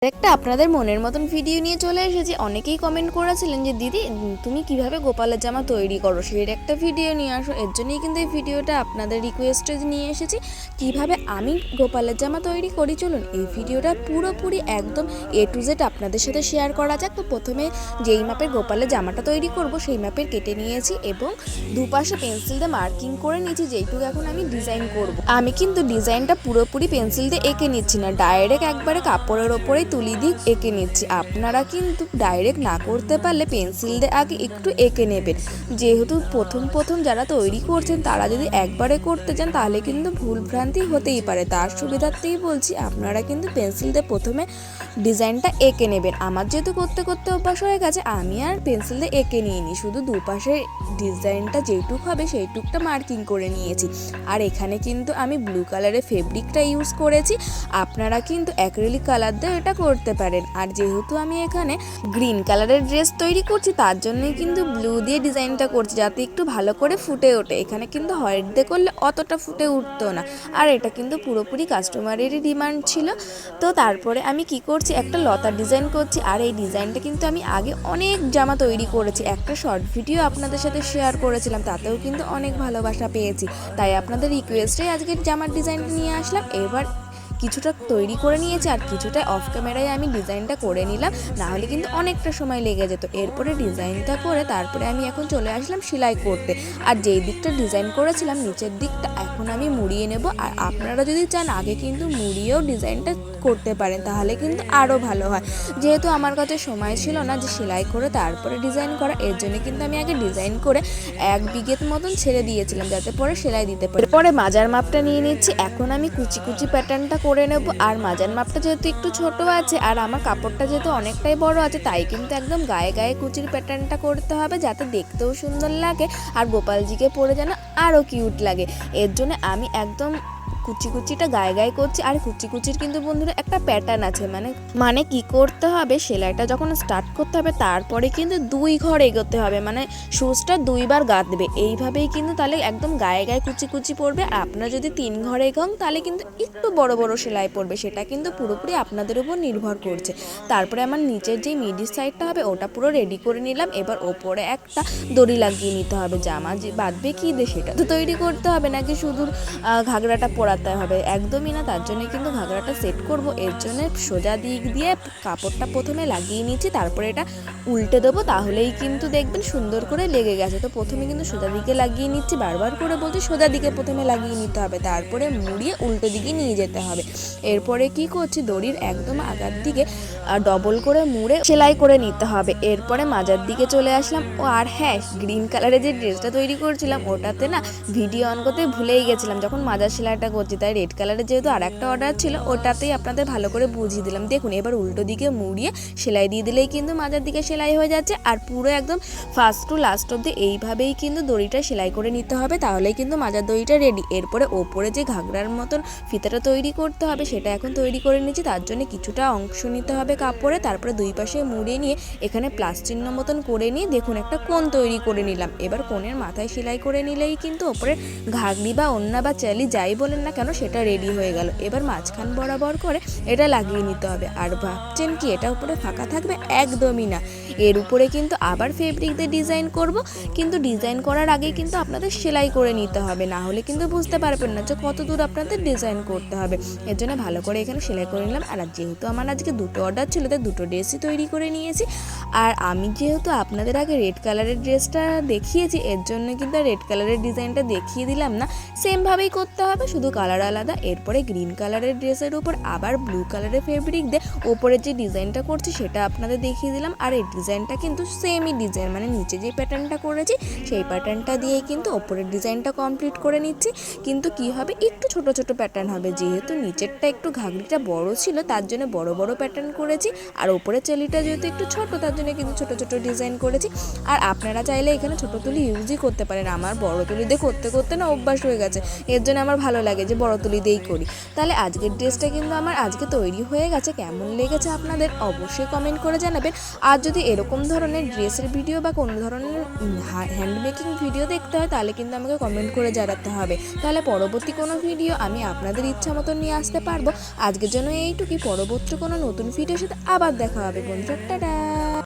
একটা আপনাদের মনের মতন ভিডিও নিয়ে চলে এসেছি। অনেকেই কমেন্ট করেছিলেন যে দিদি তুমি কিভাবে গোপালের জামা তৈরি করো, সেই একটা ভিডিও নিয়ে আসো। এর জন্যই কিন্তু এই ভিডিওটা আপনাদের রিকোয়েস্টে নিয়ে এসেছি, কিভাবে আমি গোপালের জামা তৈরি করি। চলুন এই ভিডিওটা পুরোপুরি একদম A to Z আপনাদের সাথে শেয়ার করা যাক। তো প্রথমে যেই মাপের গোপালের জামাটা তৈরি করব সেই মাপের কেটে নিয়েছি এবং দুপাশে পেন্সিল দিয়ে মার্কিং করে নিয়েছি, যেইটুকু এখন আমি ডিজাইন করব। আমি কিন্তু ডিজাইনটা পুরোপুরি পেন্সিল দিয়ে এঁকে নিচ্ছি না, ডাইরেক্ট একবারে কাপড়ের ওপরেই তুলি দিয়ে এঁকে নিচ্ছি। আপনারা কিন্তু ডাইরেক্ট না করতে পারলে পেন্সিল দিয়ে আগে একটু এঁকে নেবেন। যেহেতু প্রথম যারা তৈরি করছেন তারা যদি একবারে করতে চান তাহলে কিন্তু ভুলভ্রান্তি হতেই পারে। তার সুবিধার্থেই বলছি আপনারা কিন্তু পেন্সিল দিয়ে প্রথমে ডিজাইনটা এঁকে নেবেন। আমার যেহেতু করতে করতে অভ্যাস হয়ে গেছে, আমি আর পেন্সিল দিয়ে এঁকে নিইনি, শুধু দুপাশে ডিজাইনটা যেইটুক হবে সেইটুকটা মার্কিং করে নিয়েছি। আর এখানে কিন্তু আমি ব্লু কালারের ফেব্রিকটা ইউজ করেছি, আপনারা কিন্তু অ্যাক্রিলিক কালার দিয়ে এটা করতে পারেন। আর যেহেতু আমি এখানে গ্রিন কালারের ড্রেস তৈরি করছি তার জন্যই কিন্তু ব্লু দিয়ে ডিজাইনটা করছি, যাতে একটু ভালো করে ফুটে ওঠে। এখানে কিন্তু হোয়াইট দিয়ে করলে অতটা ফুটে উঠতো না। আর এটা কিন্তু পুরোপুরি কাস্টমারেরই ডিমান্ড ছিল। তো তারপরে আমি কি করছি, একটা লতার ডিজাইন করছি। আর এই ডিজাইনটা কিন্তু আমি আগে অনেক জামা তৈরি করেছি, একটা শর্ট ভিডিও আপনাদের সাথে শেয়ার করেছিলাম, তাতেও কিন্তু অনেক ভালোবাসা পেয়েছি। তাই আপনাদের রিকোয়েস্টে আজকের জামার ডিজাইনটা নিয়ে আসলাম। এবার কিছুটা তৈরি করে নিয়েছি আর কিছুটা অফ ক্যামেরায় আমি ডিজাইনটা করে নিলাম, না হলে কিন্তু অনেকটা সময় লেগে যেত। এরপরে ডিজাইনটা করে তারপরে আমি এখন চলে আসলাম সেলাই করতে। আর যেই দিকটা ডিজাইন করেছিলাম নিচের দিকটা এখন আমি মুড়িয়ে নেব। আর আপনারা যদি চান আগে কিন্তু মুড়িয়েও ডিজাইনটা করতে পারেন, তাহলে কিন্তু আরও ভালো হয়। যেহেতু আমার কাছে সময় ছিল না যে সেলাই করে তারপরে ডিজাইন করা, এর জন্য কিন্তু আমি আগে ডিজাইন করে 1 বিঘের মতন ছেড়ে দিয়েছিলাম, যাতে পরে সেলাই দিতে পারি। পরে মাজার মাপটা নিয়ে নিচ্ছি, এখন আমি কুচি প্যাটার্নটা করে নেব। আর মাজার মাপটা যেহেতু একটু ছোট আছে আর আমার কাপড়টা যেহেতু অনেকটাই বড় আছে, তাই কিন্তু একদম গায়ে গায়ে কুচির প্যাটার্নটা করতে হবে, যাতে দেখতেও সুন্দর লাগে আর গোপালজিকে পরে যেন আরও কিউট লাগে। এর জন্য আমি একদম কুচিটা গায়ে গায়ে করছি। আর কুচির কিন্তু বন্ধুরা একটা প্যাটার্ন আছে, মানে কি করতে হবে, সেলাইটা যখন স্টার্ট করতে হবে তারপরে কিন্তু 2 ঘর এগোতে হবে, মানে সুচটা 2 বার গাঁথবে। এইভাবেই কিন্তু তাহলে একদম গায়ে গায়ে কুচি পড়বে। আর আপনারা যদি 3 ঘর এগোন তাহলে কিন্তু একটু বড় সেলাই পড়বে, সেটা কিন্তু পুরোপুরি আপনাদের উপর নির্ভর করছে। তারপরে আমার নিচের যে মিডিল সাইডটা হবে ওটা পুরো রেডি করে নিলাম। এবার ওপরে একটা দড়ি লাগিয়ে নিতে হবে, জামা যে বাঁধবে কি দিয়ে সেটা তো তৈরি করতে হবে, নাকি শুধু ঘাগরাটা পরাতে হবে, একদমই না। তার জন্য কিন্তু ঘাগরাটা সেট করব। এর জন্য সোজা দিক দিয়ে কাপড়টা প্রথমে লাগিয়ে নিচ্ছি, তারপরে এটা উল্টে দেবো, তাহলেই কিন্তু দেখবেন সুন্দর করে লেগে গেছে। তো প্রথমে কিন্তু সোজা দিকে লাগিয়ে নিচ্ছি, বারবার করে বলছি সোজা দিকে প্রথমে লাগিয়ে নিতে হবে, তারপরে মুড়িয়ে উল্টো দিকে নিয়ে যেতে হবে। এরপরে কি করছি, দড়ির একদম আগার দিকে ডবল করে মুড়ে সেলাই করে নিতে হবে। এরপরে মাজার দিকে চলে আসলাম। ও আর হ্যাঁ, গ্রিন কালারের যে ড্রেসটা তৈরি করছিলাম ওটাতে না ভিডিও অন করতে ভুলেই গেছিলাম যখন মাজার সেলাইটা করছি, তাই রেড কালারের যেহেতু আর একটা অর্ডার ছিল ওটাতেই আপনাদের ভালো করে বুঝিয়ে দিলাম। দেখুন এবার উল্টো দিকে মুড়িয়ে সেলাই দিয়ে দিলেই কিন্তু মাজার দিকে সেলাই হয়ে যাচ্ছে। আর পুরো একদম ফার্স্ট টু লাস্ট অবধি এইভাবেই কিন্তু দড়িটা সেলাই করে নিতে হবে, তাহলেই কিন্তু মাজার দড়িটা রেডি। এরপরে ওপরে যে ঘাগরার মতন ফিতাটা তৈরি করতে হবে সেটা এখন তৈরি করে নিচ্ছি। তার জন্য কিছুটা অংশ নিতে হবে কাপড়ে, তারপরে 2 পাশে মুড়িয়ে নিয়ে এখানে প্লাস চিহ্ন মতন করে নিয়ে দেখুন একটা কোণ তৈরি করে নিলাম। এবার কোণের মাথায় সেলাই করে নিলেই কিন্তু ওপরে ঘাগরি বা ওড়না বা চালি যাই বলেন না কেন সেটা রেডি হয়ে গেল। এবার মাঝখান বরাবর করে এটা লাগিয়ে নিতে হবে। আর ভাবছেন কি এটা উপরে ফাঁকা থাকবে, একদমই না। এর উপরে কিন্তু আবার ফেব্রিক দিয়ে ডিজাইন করব, কিন্তু ডিজাইন করার আগে কিন্তু আপনাদের সেলাই করে নিতে হবে, না হলে কিন্তু বুঝতে পারবেন না যে কত দূর আপনাদের ডিজাইন করতে হবে। এর জন্য ভালো করে এখানে সেলাই করে নিলাম। আর যেহেতু আমার আজকে 2টো অর্ডার ছিল তাই 2টো ড্রেসই তৈরি করে নিয়েছি। আর আমি যেহেতু আপনাদের আগে রেড কালারের ড্রেসটা দেখিয়েছি, এর জন্য কিন্তু রেড কালারের ডিজাইনটা দেখিয়ে দিলাম না, সেমভাবেই করতে হবে, শুধু কালার আলাদা। এরপরে গ্রিন কালারের ড্রেসের উপর আবার ব্লু কালারের ফেব্রিক দিয়ে ওপরের যে ডিজাইনটা করছি সেটা আপনাদের দেখিয়ে দিলাম। আর এই ডিজাইনটা কিন্তু সেমই ডিজাইন, মানে নিচে যে প্যাটার্নটা করেছি সেই প্যাটার্নটা দিয়েই কিন্তু ওপরের ডিজাইনটা কমপ্লিট করে নিচ্ছি। কিন্তু কি হবে, একটু ছোট প্যাটার্ন হবে, যেহেতু নিচেরটা একটু ঘাগরিটা বড় ছিল তার জন্য বড় প্যাটার্ন করেছি। আর ওপরের চেলিটা যেহেতু একটু ছোট তার জন্য কিন্তু ছোট ডিজাইন করেছি। আর আপনারা চাইলে এখানে ছোট তুলি ইউজই করতে পারেন। আমার বড় তুলি দিয়ে করতে না অভ্যাস হয়ে গেছে, এর জন্য আমার ভালো লাগে যে বড় তুলি দিয়েই করি। তাহলে আজকের ড্রেসটা কিন্তু আমার আজকে তৈরি হয়ে গেছে। কেমন লেগেছে আপনাদের অবশ্যই কমেন্ট করে জানাবেন। আর যদি এরকম ধরনের ড্রেসের ভিডিও বা কোনো ধরনের হ্যান্ডমেকিং ভিডিও দেখতে হয় তাহলে কিন্তু আমাকে কমেন্ট করে জানাতে হবে, তাহলে পরবর্তী কোনো ভিডিও আমি আপনাদের ইচ্ছা মতো নিয়ে আসতে পারবো। আজকের জন্য এইটুকুই, পরবর্তী কোনো নতুন ভিডিওর সাথে আবার দেখা হবে বন্ধুরা, টাটা।